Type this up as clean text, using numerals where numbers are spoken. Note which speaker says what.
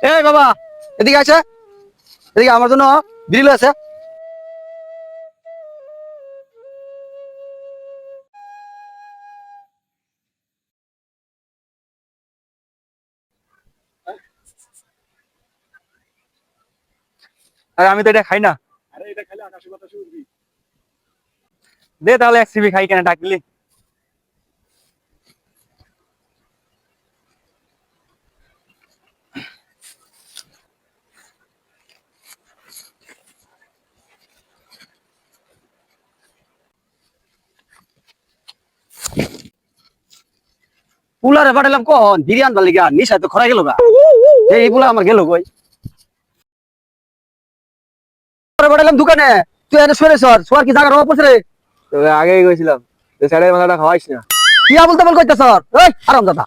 Speaker 1: এই বাবা, এদিকে আছে, এদিকে আমার জন্য বিড়ি আছে। আরে আমি তো এটা খাই না।
Speaker 2: আরে এটা খাইলে আকাশে বাতাসে উড়বি।
Speaker 1: দে তাহলে এক সিবি খাই, কেন ডাকলি? পুলারে পাঠালাম কখন বিরিয়ান বালিকা নিশা তো খরা গেল গা। এই পুলা আমার গেল কই? পাঠালাম দোকানে, তুই এনে সরে সর, সোয়ার কি জায়গা রওয়া পড়ছে রে?
Speaker 2: আগেই গেছিলাম, স্যারের মাথাটা খাওয়াইস না।
Speaker 1: কি আবল তাবল কইতেছ? এই আরাম দাদা,